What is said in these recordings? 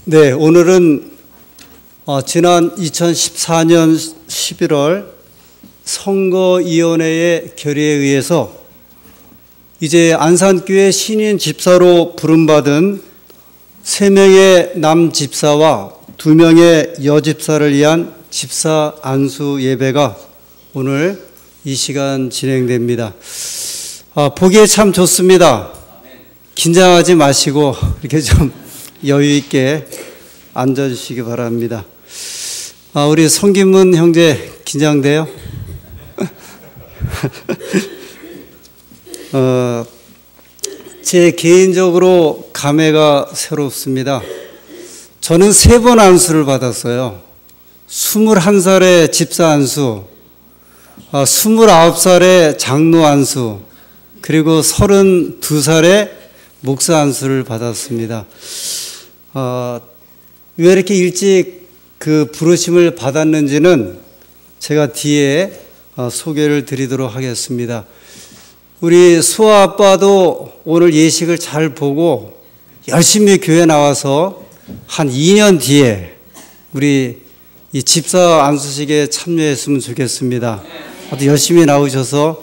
네, 오늘은 지난 2014년 11월 선거위원회의 결의에 의해서 이제 안산교회 신인 집사로 부름받은 3명의 남집사와 2명의 여집사를 위한 집사 안수 예배가 오늘 이 시간 진행됩니다. 보기에 참 좋습니다. 긴장하지 마시고 이렇게 좀 여유 있게 앉아주시기 바랍니다. 우리 성김문 형제 긴장돼요? 제 개인적으로 감회가 새롭습니다. 저는 3번 안수를 받았어요. 21살의 집사 안수, 29살의 장로 안수, 그리고 32살의 목사 안수를 받았습니다. 왜 이렇게 일찍 그 부르심을 받았는지는 제가 뒤에 소개를 드리도록 하겠습니다. 우리 수아 아빠도 오늘 예식을 잘 보고 열심히 교회 나와서 한 2년 뒤에 우리 이 집사 안수식에 참여했으면 좋겠습니다. 아주 열심히 나오셔서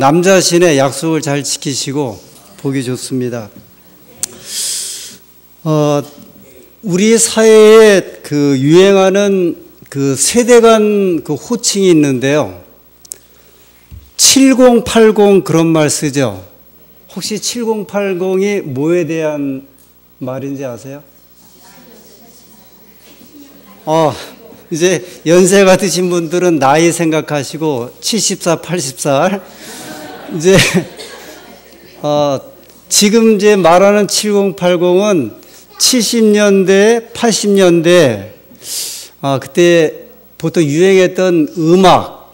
남자신의 약속을 잘 지키시고 보기 좋습니다. 우리 사회에 그 유행하는 그 세대 간 그 호칭이 있는데요. 7080 그런 말 쓰죠. 혹시 7080이 뭐에 대한 말인지 아세요? 이제 연세가 드신 분들은 나이 생각하시고 70살, 80살. 이제, 지금 이제 말하는 7080은 70년대, 80년대, 그때 보통 유행했던 음악,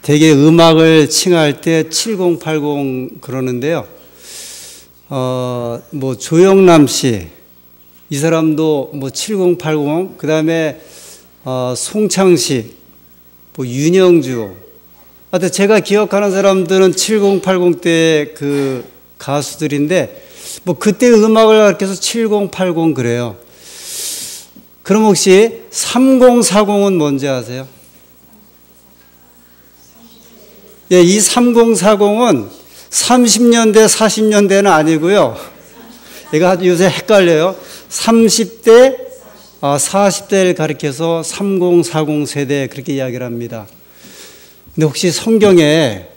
되게 음악을 칭할 때 7080 그러는데요. 뭐 조영남 씨, 이 사람도 뭐 7080, 그 다음에 송창식, 뭐 윤영주. 하여튼 제가 기억하는 사람들은 7080 때 그 가수들인데, 뭐 그때 음악을 가르쳐서 7080 그래요. 그럼 혹시 3040은 뭔지 아세요? 예, 이 3040은 30년대, 40년대는 아니고요. 얘가 요새 헷갈려요. 30대, 40대를 가리켜서 3040 세대 그렇게 이야기를 합니다. 근데 혹시 성경에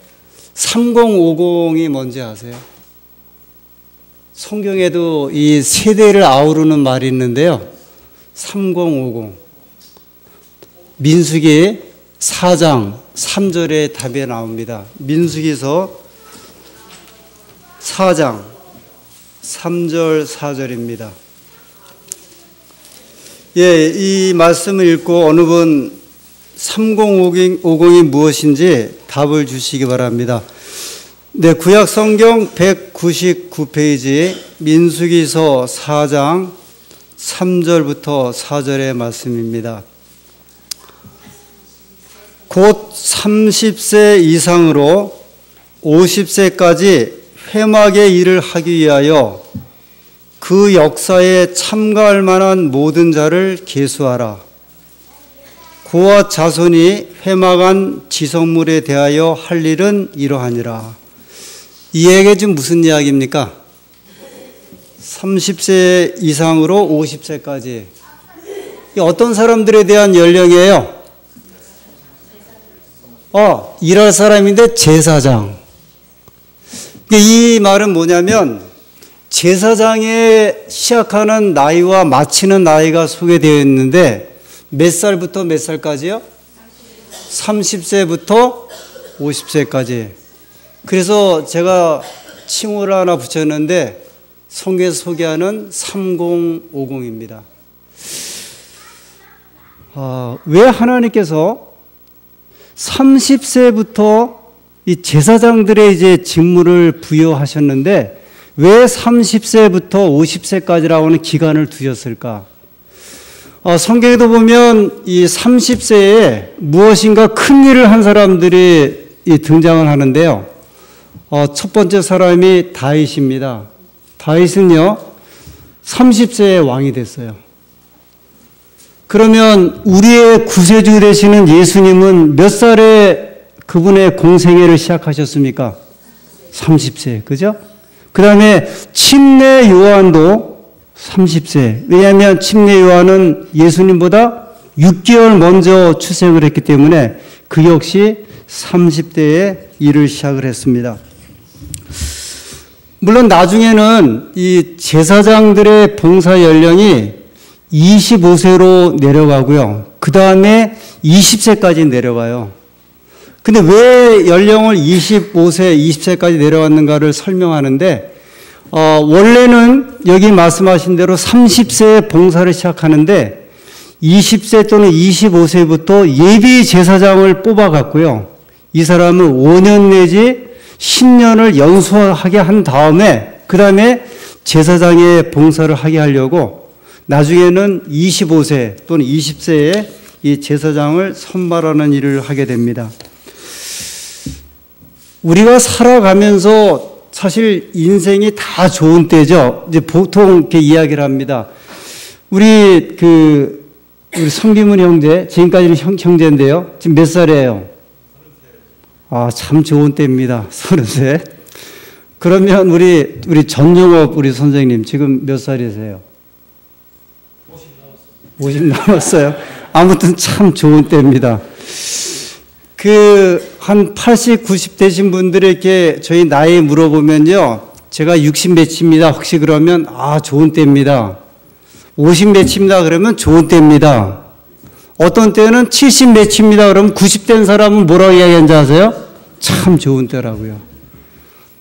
3050이 뭔지 아세요? 성경에도 이 세대를 아우르는 말이 있는데요. 3050. 민수기 4장 3절의 답에 나옵니다. 민수기서 4장 3절 4절입니다. 예, 이 말씀을 읽고 어느 분 3050이 무엇인지 답을 주시기 바랍니다. 네, 구약 성경 199페이지 민수기서 4장 3절부터 4절의 말씀입니다. 곧 30세 이상으로 50세까지 회막의 일을 하기 위하여 그 역사에 참가할 만한 모든 자를 계수하라. 그와 자손이 회막안 지성물에 대하여 할 일은 이러하니라. 이 얘기가 지금 무슨 이야기입니까? 30세 이상으로 50세까지. 어떤 사람들에 대한 연령이에요? 일할 사람인데 제사장. 이 말은 뭐냐면 제사장에 시작하는 나이와 마치는 나이가 소개되어 있는데 몇 살부터 몇 살까지요? 30세부터 50세까지. 그래서 제가 칭호를 하나 붙였는데 성경에서 소개하는 3050입니다. 왜 하나님께서 30세부터 이 제사장들의 이제 직무를 부여하셨는데 왜 30세부터 50세까지라고 하는 기간을 두셨을까? 성경에도 보면 이 30세에 무엇인가 큰 일을 한 사람들이 등장을 하는데요. 첫 번째 사람이 다윗입니다. 다윗은요, 30세에 왕이 됐어요. 그러면 우리의 구세주 되시는 예수님은 몇 살에 그분의 공생애를 시작하셨습니까? 30세. 그죠? 그 다음에 침례 요한도 30세. 왜냐하면 침례 요한은 예수님보다 6개월 먼저 출생을 했기 때문에 그 역시 30대에 일을 시작을 했습니다. 물론 나중에는 이 제사장들의 봉사 연령이 25세로 내려가고요. 그 다음에 20세까지 내려가요. 근데 왜 연령을 25세, 20세까지 내려갔는가를 설명하는데, 원래는 여기 말씀하신 대로 30세에 봉사를 시작하는데, 20세 또는 25세부터 예비 제사장을 뽑아갔고요. 이 사람은 5년 내지 10년을 연수하게 한 다음에 그 다음에 제사장의 봉사를 하게 하려고 나중에는 25세 또는 20세에 이 제사장을 선발하는 일을 하게 됩니다. 우리가 살아가면서 사실 인생이 다 좋은 때죠. 이제 보통 이렇게 이야기를 합니다. 우리 성기문 형제, 지금까지는 형제인데요. 지금 몇 살이에요? 아, 참 좋은 때입니다. 30세. 그러면 우리 전용업 우리 선생님 지금 몇 살이세요? 50 남았어요. 아무튼 참 좋은 때입니다. 한 80, 90 되신 분들에게 저희 나이 물어보면요. 제가 60 몇입니다. 혹시 그러면, 좋은 때입니다. 50 몇입니다. 그러면 좋은 때입니다. 어떤 때는 70 몇입니다. 그러면 90 된 사람은 뭐라고 이야기하는지 아세요? 참 좋은 때라고요.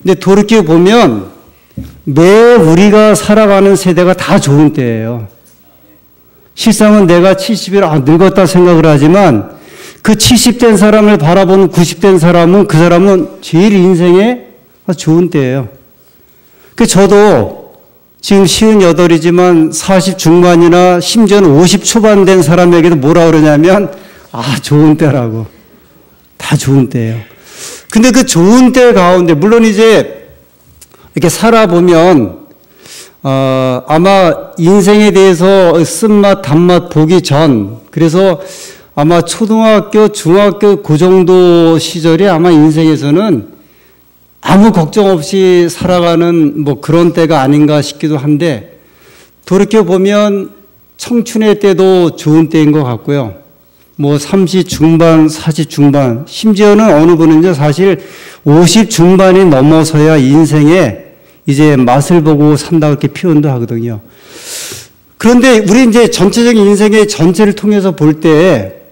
근데 돌이켜 보면 매 우리가 살아가는 세대가 다 좋은 때예요. 실상은 내가 70이라 늙었다 생각을 하지만 그 70된 사람을 바라보는 90된 사람은 그 사람은 제일 인생에 좋은 때예요. 저도 지금 58이지만 40 중반이나 심지어는 50 초반 된 사람에게도 뭐라 그러냐면 좋은 때라고. 다 좋은 때예요. 근데 그 좋은 때 가운데 물론 이제 이렇게 살아보면 아마 인생에 대해서 쓴맛 단맛 보기 전 그래서 아마 초등학교 중학교 그 정도 시절이 아마 인생에서는 아무 걱정 없이 살아가는 그런 때가 아닌가 싶기도 한데 돌이켜보면 청춘의 때도 좋은 때인 것 같고요. 30 중반, 40 중반, 심지어는 어느 분은요, 사실 50 중반이 넘어서야 인생에 이제 맛을 보고 산다 그렇게 표현도 하거든요. 그런데 우리 이제 전체적인 인생의 전체를 통해서 볼 때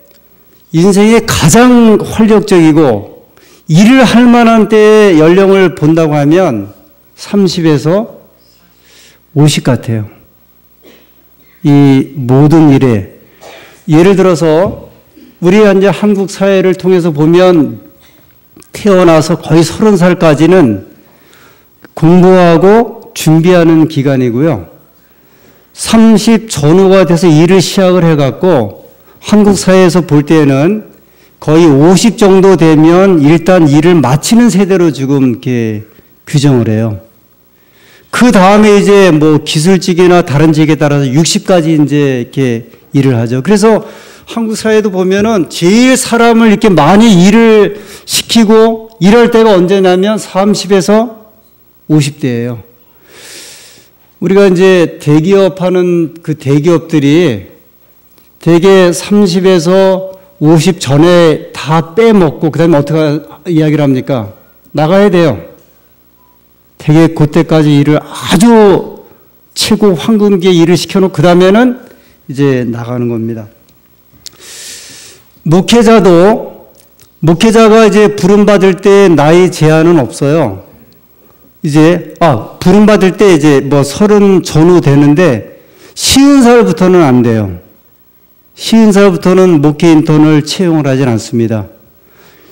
인생의 가장 활력적이고 일을 할 만한 때의 연령을 본다고 하면 30에서 50 같아요. 이 모든 일에. 예를 들어서 우리가 이제 한국 사회를 통해서 보면 태어나서 거의 30살까지는 공부하고 준비하는 기간이고요. 30 전후가 돼서 일을 시작을 해갖고 한국 사회에서 볼 때는 거의 50 정도 되면 일단 일을 마치는 세대로 지금 이렇게 규정을 해요. 그 다음에 이제 기술직이나 다른 직에 따라서 60까지 이제 이렇게 일을 하죠. 그래서 한국 사회도 보면은 제일 사람을 이렇게 많이 일을 시키고 일할 때가 언제냐면 30에서 50대예요. 우리가 이제 대기업 하는 그 대기업들이 대개 30에서 50 전에 다 빼먹고 그 다음에 어떻게 이야기를 합니까? 나가야 돼요. 대개 그때까지 일을 아주 최고 황금기에 일을 시켜놓고 그 다음에는 이제 나가는 겁니다. 목회자가 이제 부름받을 때 나이 제한은 없어요. 이제, 부름받을 때 이제 30 전후 되는데 50살부터는 안 돼요. 50살부터는 목회 인턴을 채용을 하진 않습니다.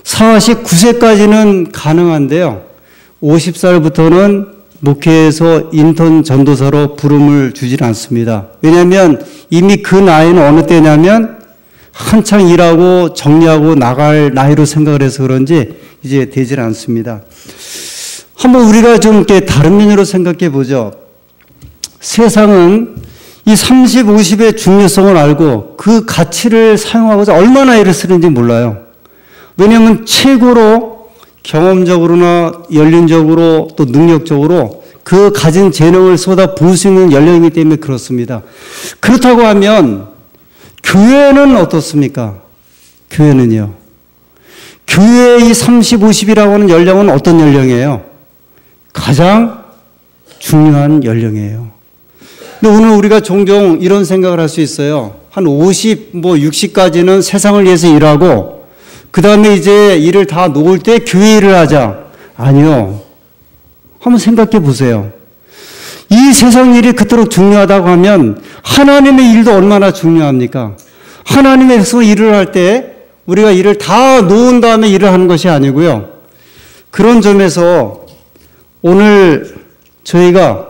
49세까지는 가능한데요. 50살부터는 목회에서 인턴 전도사로 부름을 주질 않습니다. 왜냐하면 이미 그 나이는 어느 때냐면 한창 일하고 정리하고 나갈 나이로 생각을 해서 그런지 이제 되질 않습니다. 한번 우리가 좀 이렇게 다른 면으로 생각해 보죠. 세상은 이 30, 50의 중요성을 알고 그 가치를 사용하고자 얼마나 애를 쓰는지 몰라요. 왜냐하면 최고로 경험적으로나 연륜적으로 또 능력적으로 그 가진 재능을 쏟아 부을 수 있는 연령이기 때문에 그렇습니다. 그렇다고 하면 교회는 어떻습니까? 교회는요. 교회의 30, 50이라고 하는 연령은 어떤 연령이에요? 가장 중요한 연령이에요. 근데 오늘 우리가 종종 이런 생각을 할 수 있어요. 한 50, 60까지는 세상을 위해서 일하고 그 다음에 이제 일을 다 놓을 때 교회 일을 하자. 아니요. 한번 생각해 보세요. 이 세상 일이 그토록 중요하다고 하면 하나님의 일도 얼마나 중요합니까? 하나님의 백성 일을 할 때 우리가 일을 다 놓은 다음에 일을 하는 것이 아니고요. 그런 점에서 오늘 저희가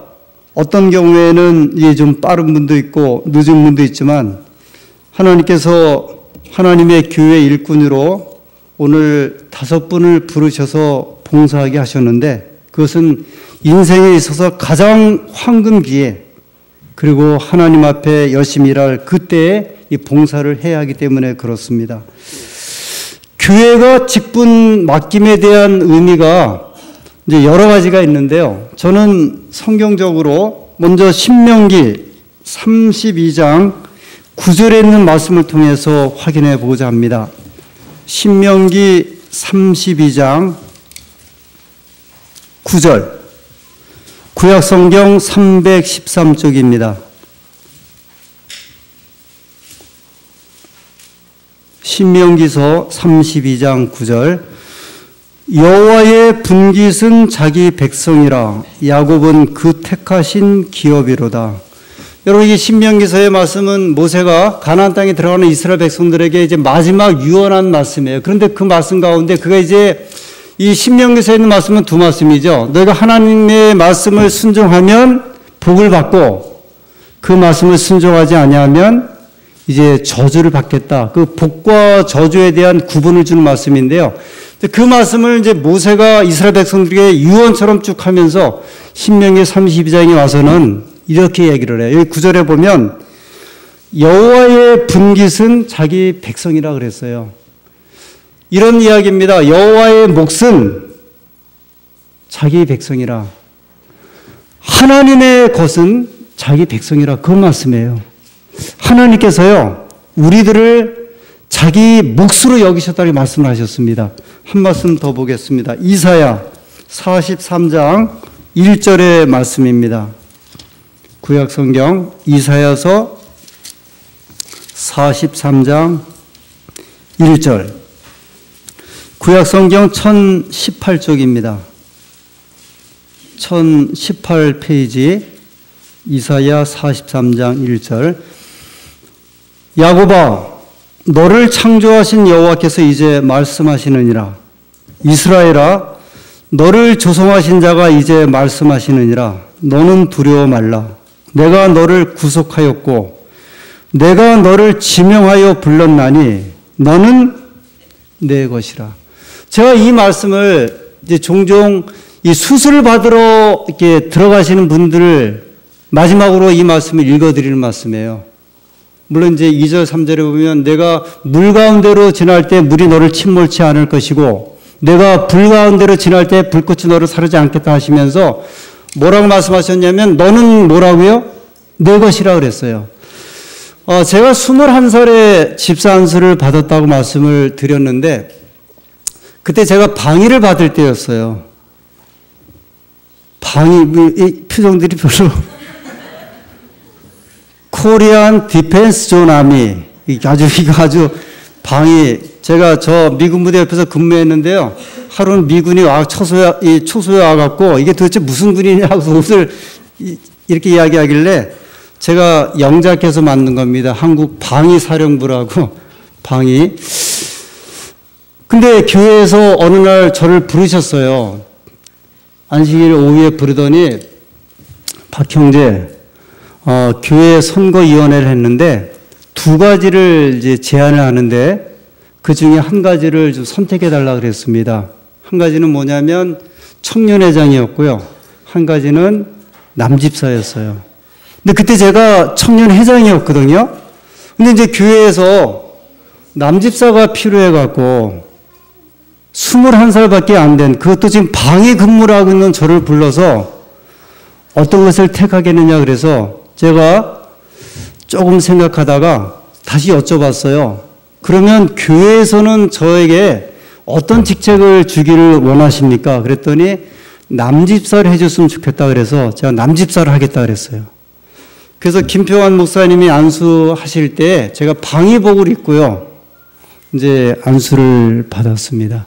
어떤 경우에는 이게 좀 빠른 분도 있고 늦은 분도 있지만 하나님께서 하나님의 교회 일꾼으로 오늘 5분을 부르셔서 봉사하게 하셨는데 그것은 인생에 있어서 가장 황금 기회 그리고 하나님 앞에 열심히 일할 그때에 이 봉사를 해야 하기 때문에 그렇습니다. 교회가 직분 맡김에 대한 의미가 이제 여러 가지가 있는데요. 저는 성경적으로 먼저 신명기 32장 9절에 있는 말씀을 통해서 확인해 보고자 합니다. 신명기 32장 9절 구약성경 313쪽입니다. 신명기서 32장 9절 여호와의 분깃은 자기 백성이라 야곱은 그 택하신 기업이로다. 여러분 이 신명기서의 말씀은 모세가 가나안 땅에 들어가는 이스라엘 백성들에게 이제 마지막 유언한 말씀이에요. 그런데 그 말씀 가운데 그가 이제 이 신명기서에 있는 말씀은 두 말씀이죠. 너희가 하나님의 말씀을 순종하면 복을 받고 그 말씀을 순종하지 아니하면 이제 저주를 받겠다. 그 복과 저주에 대한 구분을 주는 말씀인데요. 그 말씀을 이제 모세가 이스라엘 백성들에게 유언처럼 쭉 하면서 신명기 32장에 와서는 이렇게 얘기를 해요. 여기 9절에 보면 여호와의 분깃은 자기 백성이라 그랬어요. 이런 이야기입니다. 여호와의 몫은 자기 백성이라. 하나님의 것은 자기 백성이라 그 말씀이에요. 하나님께서요 우리들을 자기 몫으로 여기셨다고 말씀을 하셨습니다. 한 말씀 더 보겠습니다. 이사야 43장 1절의 말씀입니다. 구약성경 이사야서 43장 1절 구약성경 1018쪽입니다. 1018페이지 이사야 43장 1절 야곱아 너를 창조하신 여호와께서 이제 말씀하시느니라. 이스라엘아 너를 조성하신 자가 이제 말씀하시느니라. 너는 두려워 말라. 내가 너를 구속하였고 내가 너를 지명하여 불렀나니 너는 내 것이라. 제가 이 말씀을 이제 종종 이 수술을 받으러 이렇게 들어가시는 분들을 마지막으로 이 말씀을 읽어드리는 말씀이에요. 물론 이제 2절, 3절에 보면 내가 물 가운데로 지날 때 물이 너를 침몰치 않을 것이고 내가 불 가운데로 지날 때 불꽃이 너를 사르지 않겠다 하시면서 뭐라고 말씀하셨냐면 너는 뭐라고요? 내 것이라 그랬어요. 제가 21살에 집사 안수를 받았다고 말씀을 드렸는데 그때 제가 방위를 받을 때였어요. 방위, 표정들이 별로 코리안 디펜스 존 아미 이거 아주 방위 제가 저 미군 부대 옆에서 근무했는데요. 하루는 미군이 초소에 와갖고 이게 도대체 무슨 군이냐고 옷을 이렇게 이야기하길래 제가 영작해서 만든 겁니다. 한국 방위사령부라고 방위. 근데 교회에서 어느 날 저를 부르셨어요. 안식일 오후에 부르더니 박 형제 교회 선거위원회를 했는데 두 가지를 이제 제안을 하는데 그 중에 한 가지를 좀 선택해 달라고 그랬습니다. 한 가지는 뭐냐면 청년회장이었고요. 한 가지는 남집사였어요. 근데 그때 제가 청년회장이었거든요. 근데 이제 교회에서 남집사가 필요해갖고 21살밖에 안 된, 그것도 지금 방해 근무를 하고 있는 저를 불러서 어떤 것을 택하겠느냐 그래서 제가 조금 생각하다가 다시 여쭤봤어요. 그러면 교회에서는 저에게 어떤 직책을 주기를 원하십니까? 그랬더니 남집사를 해줬으면 좋겠다 그래서 제가 남집사를 하겠다 그랬어요. 그래서 김표환 목사님이 안수하실 때 제가 방위복을 입고요. 이제 안수를 받았습니다.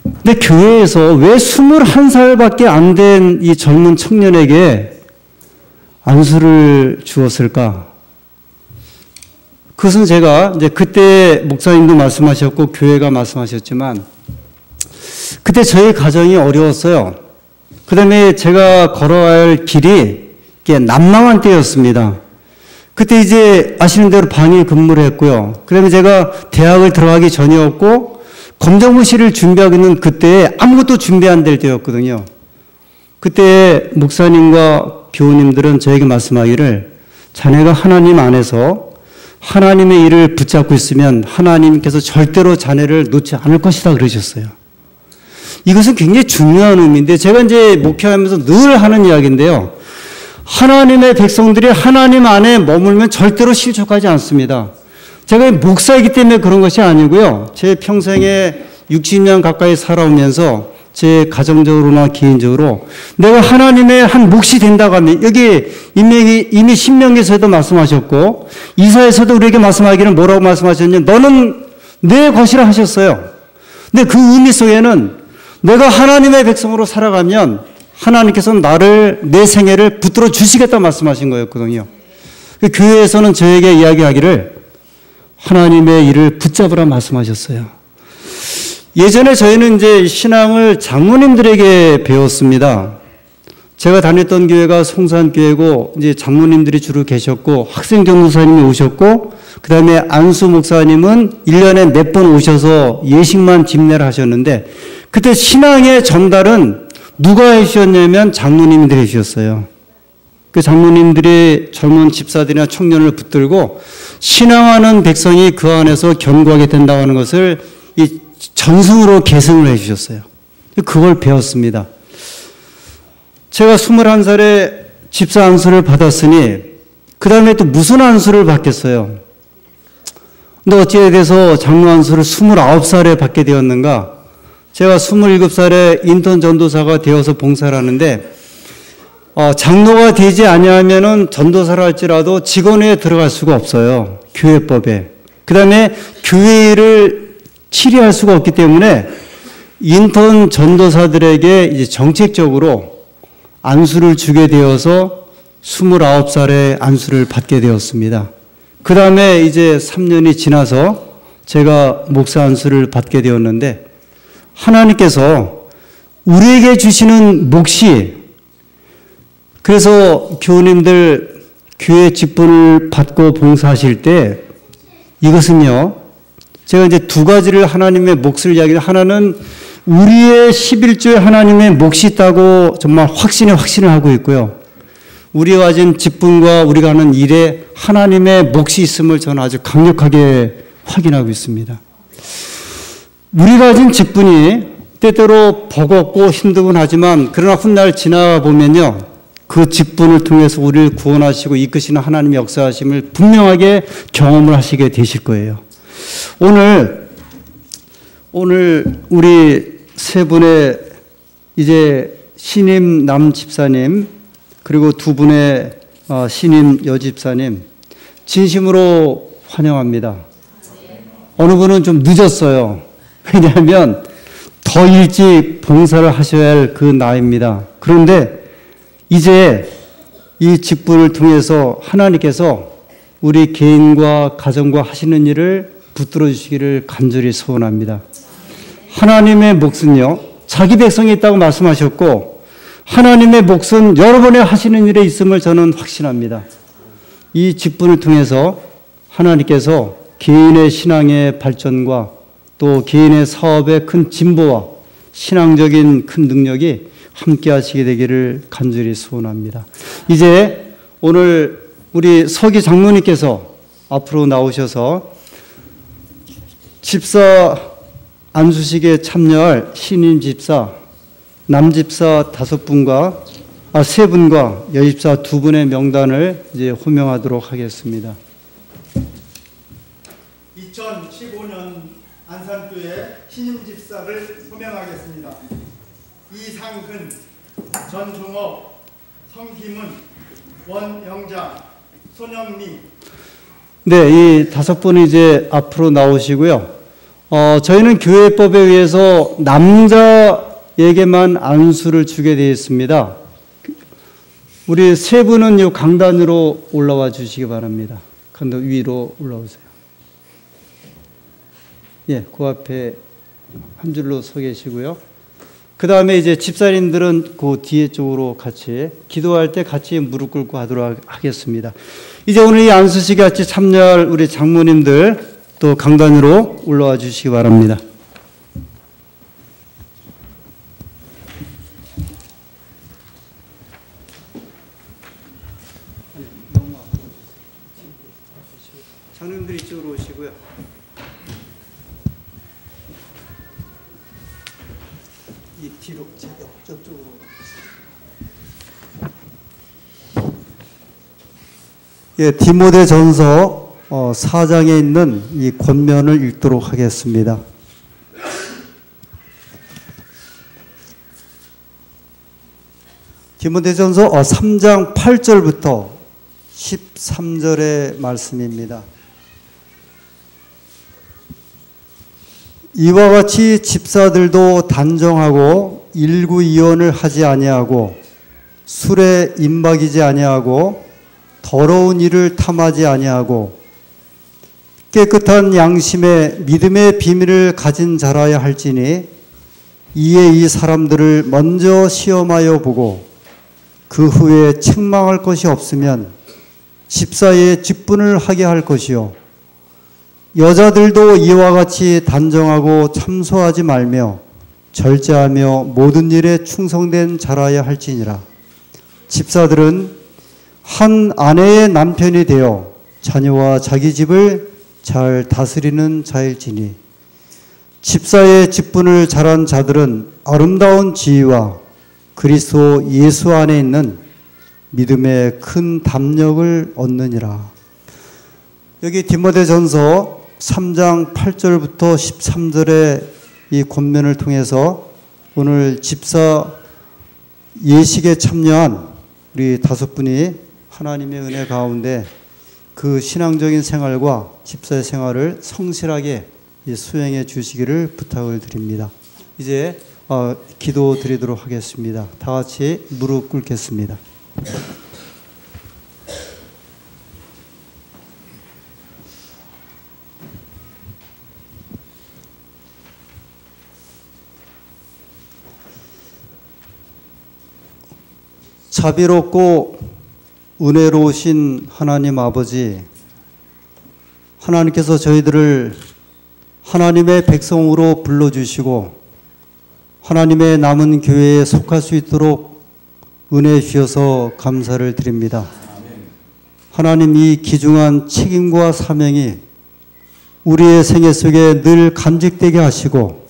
근데 교회에서 왜 21살밖에 안 된 이 젊은 청년에게 안수를 주었을까? 그것은 제가 이제 그때 목사님도 말씀하셨고 교회가 말씀하셨지만 그때 저희 가정이 어려웠어요. 그 다음에 제가 걸어야 할 길이 난망한 때였습니다. 그때 이제 아시는 대로 방위 근무를 했고요. 그 다음에 제가 대학을 들어가기 전이었고 검정고시를 준비하고 있는 그때에 아무것도 준비 안 될 때였거든요. 그때 목사님과 교우님들은 저에게 말씀하기를 자네가 하나님 안에서 하나님의 일을 붙잡고 있으면 하나님께서 절대로 자네를 놓지 않을 것이다 그러셨어요. 이것은 굉장히 중요한 의미인데 제가 이제 목회하면서 늘 하는 이야기인데요. 하나님의 백성들이 하나님 안에 머물면 절대로 실족하지 않습니다. 제가 목사이기 때문에 그런 것이 아니고요. 제 평생에 60년 가까이 살아오면서 제 가정적으로나 개인적으로 내가 하나님의 한 몫이 된다고 하면 여기 이미 신명기에서도 말씀하셨고 이사에서도 우리에게 말씀하기는 뭐라고 말씀하셨냐면 너는 내 것이라 하셨어요. 근데 그 의미 속에는 내가 하나님의 백성으로 살아가면 하나님께서 나를 내 생애를 붙들어 주시겠다 말씀하신 거였거든요. 교회에서는 저에게 이야기하기를 하나님의 일을 붙잡으라 말씀하셨어요. 예전에 저희는 이제 신앙을 장로님들에게 배웠습니다. 제가 다녔던 교회가 송산교회고 이제 장로님들이 주로 계셨고 학생 전도사님이 오셨고 그 다음에 안수 목사님은 1년에 몇 번 오셔서 예식만 집례를 하셨는데 그때 신앙의 전달은 누가 해주셨냐면 장로님들이 해주셨어요. 그 장로님들이 젊은 집사들이나 청년을 붙들고 신앙하는 백성이 그 안에서 견고하게 된다고 하는 것을 이 전승으로 계승을 해주셨어요. 그걸 배웠습니다. 제가 21살에 집사 안수를 받았으니 그 다음에 또 무슨 안수를 받겠어요? 근데 어찌해 돼서 장로 안수를 29살에 받게 되었는가? 제가 27살에 인턴 전도사가 되어서 봉사를 하는데 장로가 되지 아니하면은 전도사를 할지라도 직원회에 들어갈 수가 없어요. 교회법에. 그 다음에 교회를 치리할 수가 없기 때문에 인턴 전도사들에게 이제 정책적으로 안수를 주게 되어서 29살에 안수를 받게 되었습니다. 그 다음에 이제 3년이 지나서 제가 목사 안수를 받게 되었는데 하나님께서 우리에게 주시는 몫이 그래서 교우님들 교회 직분을 받고 봉사하실 때 이것은요 제가 이제 두 가지를 하나님의 몫을 이야기해요. 하나는 우리의 11조에 하나님의 몫이 있다고 정말 확신을 하고 있고요. 우리가 가진 직분과 우리가 하는 일에 하나님의 몫이 있음을 저는 아주 강력하게 확인하고 있습니다. 우리가 가진 직분이 때때로 버겁고 힘들곤 하지만 그러나 훗날 지나가 보면요. 그 직분을 통해서 우리를 구원하시고 이끄시는 하나님의 역사하심을 분명하게 경험을 하시게 되실 거예요. 오늘 우리 세 분의 이제 신임 남 집사님 그리고 두 분의 신임 여 집사님 진심으로 환영합니다. 어느 분은 좀 늦었어요. 왜냐하면 더 일찍 봉사를 하셔야 할 그 나이입니다. 그런데 이제 이 직분을 통해서 하나님께서 우리 개인과 가정과 하시는 일을 붙들어 주시기를 간절히 소원합니다. 하나님의 몫은요, 자기 백성이 있다고 말씀하셨고 하나님의 몫은 여러분의 하시는 일에 있음을 저는 확신합니다. 이 직분을 통해서 하나님께서 개인의 신앙의 발전과 또 개인의 사업의 큰 진보와 신앙적인 큰 능력이 함께 하시게 되기를 간절히 소원합니다. 이제 오늘 우리 서기 장로님께서 앞으로 나오셔서 집사 안수식에 참여할 신임 집사, 남집사 5분과 3분과 여집사 2분의 명단을 이제 호명하도록 하겠습니다. 2015년 안산교회 신임 집사를 호명하겠습니다. 이상근, 전종업, 성희문, 원영자, 손영미. 네, 이 5분이 이제 앞으로 나오시고요. 저희는 교회법에 의해서 남자에게만 안수를 주게 되어 있습니다. 우리 3분은 이 강단으로 올라와 주시기 바랍니다. 강단 위로 올라오세요. 예, 그 앞에 한 줄로 서 계시고요. 그 다음에 이제 집사님들은 그 뒤에 쪽으로 같이 기도할 때 같이 무릎 꿇고 하도록 하겠습니다. 이제 오늘 이 안수식에 같이 참여할 우리 장모님들 또 강단으로 올라와 주시기 바랍니다. 장로님들 이쪽으로 오시고요. 이 뒤로 제가 저쪽으로. 예, 디모데전서 4장에 있는 이 권면을 읽도록 하겠습니다. 디모데전서 3장 8절부터 13절의 말씀입니다. 이와 같이 집사들도 단정하고 일구이언을 하지 아니하고 술에 임박이지 아니하고 더러운 일을 탐하지 아니하고 깨끗한 양심에 믿음의 비밀을 가진 자라야 할지니 이에 이 사람들을 먼저 시험하여 보고 그 후에 책망할 것이 없으면 집사의 직분을 하게 할 것이요 여자들도 이와 같이 단정하고 참소하지 말며 절제하며 모든 일에 충성된 자라야 할지니라. 집사들은 한 아내의 남편이 되어 자녀와 자기 집을 잘 다스리는 자일지니 집사의 직분을 잘한 자들은 아름다운 지위와 그리스도 예수 안에 있는 믿음의 큰 담력을 얻느니라. 여기 디모데전서 3장 8절부터 13절의 이 권면을 통해서 오늘 집사 예식에 참여한 우리 5분이 하나님의 은혜 가운데 그 신앙적인 생활과 집사의 생활을 성실하게 수행해 주시기를 부탁을 드립니다. 이제 기도 드리도록 하겠습니다. 다 같이 무릎 꿇겠습니다. 자비롭고 은혜로우신 하나님 아버지, 하나님께서 저희들을 하나님의 백성으로 불러주시고 하나님의 남은 교회에 속할 수 있도록 은혜 주셔서 감사를 드립니다. 하나님, 이 귀중한 책임과 사명이 우리의 생애 속에 늘 간직되게 하시고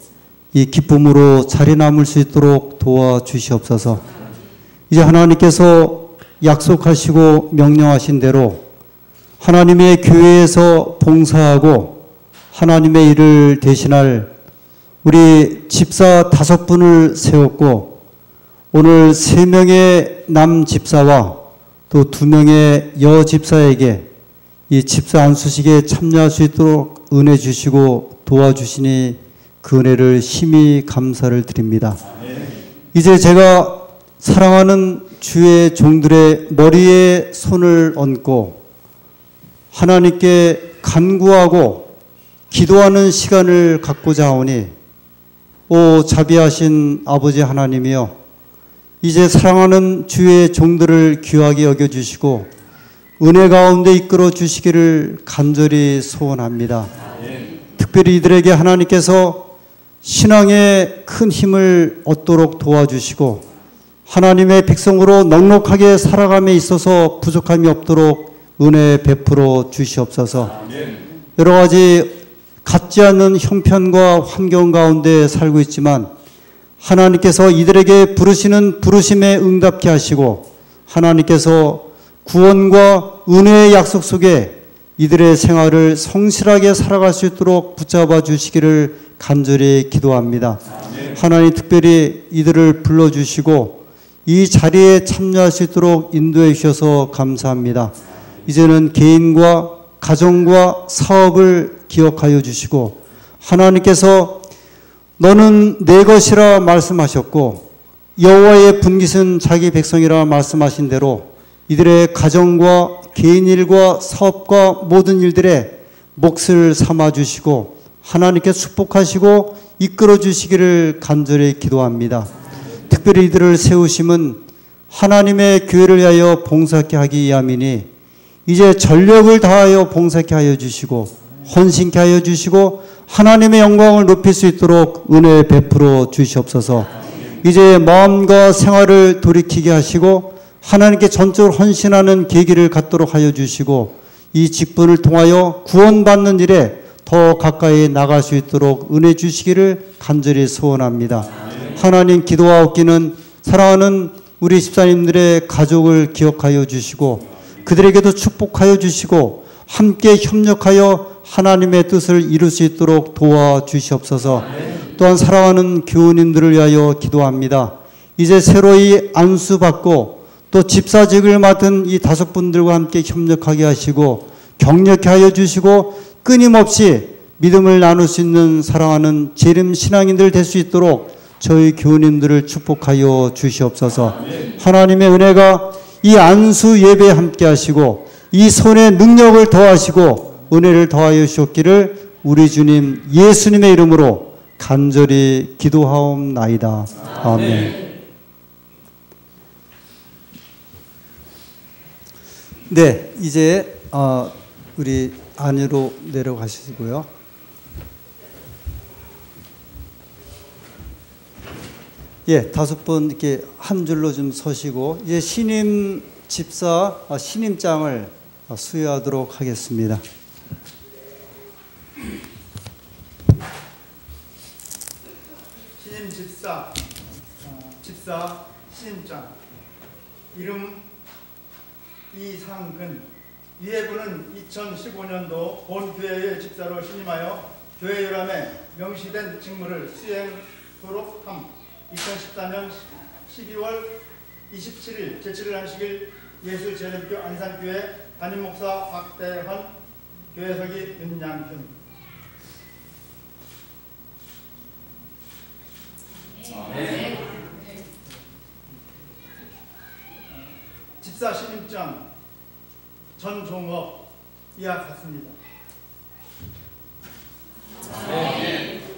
이 기쁨으로 자리 남을 수 있도록 도와주시옵소서. 이제 하나님께서 약속하시고 명령하신 대로 하나님의 교회에서 봉사하고 하나님의 일을 대신할 우리 집사 5분을 세웠고 오늘 3명의 남 집사와 또 2명의 여 집사에게 이 집사 안수식에 참여할 수 있도록 은혜 주시고 도와주시니 그 은혜를 심히 감사를 드립니다. 이제 제가 사랑하는 주의 종들의 머리에 손을 얹고 하나님께 간구하고 기도하는 시간을 갖고자 하오니 오 자비하신 아버지 하나님이여, 이제 사랑하는 주의 종들을 귀하게 여겨주시고 은혜 가운데 이끌어 주시기를 간절히 소원합니다. 특별히 이들에게 하나님께서 신앙의 큰 힘을 얻도록 도와주시고 하나님의 백성으로 넉넉하게 살아감에 있어서 부족함이 없도록 은혜 베풀어 주시옵소서. 여러 가지 같지 않은 형편과 환경 가운데 살고 있지만 하나님께서 이들에게 부르시는 부르심에 응답케 하시고 하나님께서 구원과 은혜의 약속 속에 이들의 생활을 성실하게 살아갈 수 있도록 붙잡아 주시기를 간절히 기도합니다. 하나님 특별히 이들을 불러주시고 이 자리에 참여할 수 있도록 인도해 주셔서 감사합니다. 이제는 개인과 가정과 사업을 기억하여 주시고 하나님께서 너는 내 것이라 말씀하셨고 여호와의 분깃은 자기 백성이라 말씀하신 대로 이들의 가정과 개인 일과 사업과 모든 일들에 몫을 삼아 주시고 하나님께 축복하시고 이끌어 주시기를 간절히 기도합니다. 특별히 이들을 세우심은 하나님의 교회를 위하여 봉사케 하기 위함이니 이제 전력을 다하여 봉사케 하여 주시고 헌신케 하여 주시고 하나님의 영광을 높일 수 있도록 은혜 베풀어 주시옵소서. 이제 마음과 생활을 돌이키게 하시고 하나님께 전적으로 헌신하는 계기를 갖도록 하여 주시고 이 직분을 통하여 구원받는 일에 더 가까이 나갈 수 있도록 은혜 주시기를 간절히 소원합니다. 하나님 기도하옵기는 사랑하는 우리 집사님들의 가족을 기억하여 주시고 그들에게도 축복하여 주시고 함께 협력하여 하나님의 뜻을 이룰 수 있도록 도와주시옵소서. 또한 사랑하는 교우님들을 위하여 기도합니다. 이제 새로이 안수받고 또 집사직을 맡은 이 5분들과 함께 협력하게 하시고 격려케 하여 주시고 끊임없이 믿음을 나눌 수 있는 사랑하는 재림 신앙인들 될 수 있도록 저희 교우님들을 축복하여 주시옵소서. 하나님의 은혜가 이 안수 예배에 함께 하시고 이 손에 능력을 더하시고 은혜를 더하여 주셨기를 우리 주님 예수님의 이름으로 간절히 기도하옵나이다. 아멘. 네, 이제 우리 안으로 내려가시고요. 예, 5분 이렇게 한 줄로 좀 서시고 이제 신임 집사 신임장을 수여하도록 하겠습니다. 신임 집사 신임장 이름 이상근. 이해 분은 2015년도 본교회의 집사로 신임하여 교회 열람에 명시된 직무를 수행토록 함. 2014년 12월 27일 제7일 안식일 예수재림교 안산교회 담임목사 박대헌, 교회석이 윤양균. 아멘. 집사 신임장 전종업 이와 같습니다. 아멘.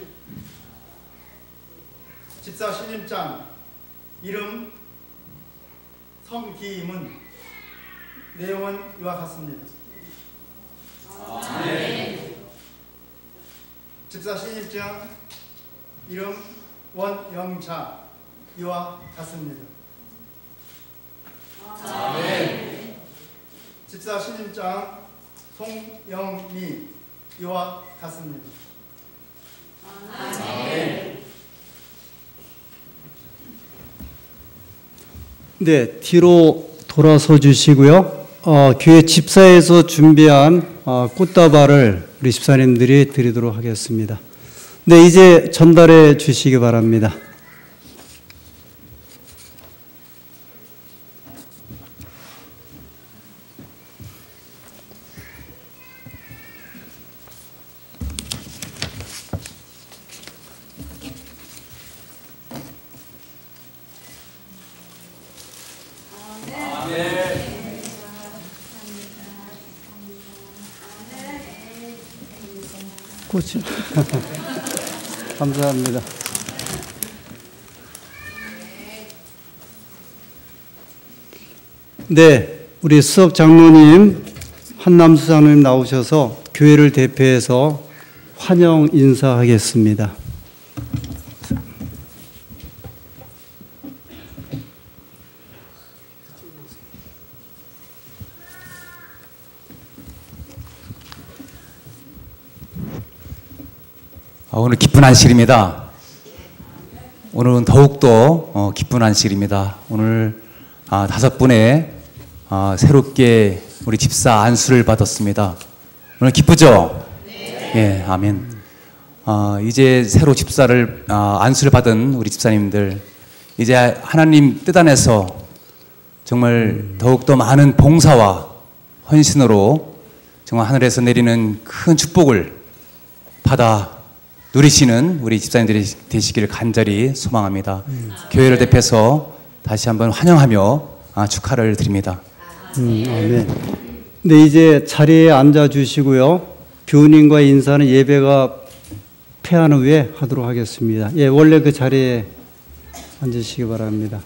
집사 신임장 이름 성기문. 내용은 이와 같습니다. 아멘. 집사 신임장 이름 원영자 이와 같습니다. 아멘. 집사 신임장 송영미 이와 같습니다. 아멘. 네, 뒤로 돌아서 주시고요. 교회 집사에서 준비한 꽃다발을 우리 집사님들이 드리도록 하겠습니다. 네, 이제 전달해 주시기 바랍니다. 꽃이 감사합니다. 네, 우리 수석 장로님, 한남수 장로님 나오셔서 교회를 대표해서 환영 인사하겠습니다. 오늘 기쁜 안식일입니다. 오늘은 더욱더 기쁜 안식일입니다. 오늘 5분의 새롭게 우리 집사 안수를 받았습니다. 오늘 기쁘죠? 네. 예, 아멘. 이제 새로 집사를 안수를 받은 우리 집사님들, 이제 하나님 뜻 안에서 정말 더욱더 많은 봉사와 헌신으로 정말 하늘에서 내리는 큰 축복을 받아 누리시는 우리 집사님들이 되시기를 간절히 소망합니다. 교회를 대표해서 다시 한번 환영하며 축하를 드립니다. 아멘. 네, 이제 자리에 앉아 주시고요. 교우님과 인사는 예배가 패한 후에 하도록 하겠습니다. 예, 원래 그 자리에 앉으시기 바랍니다.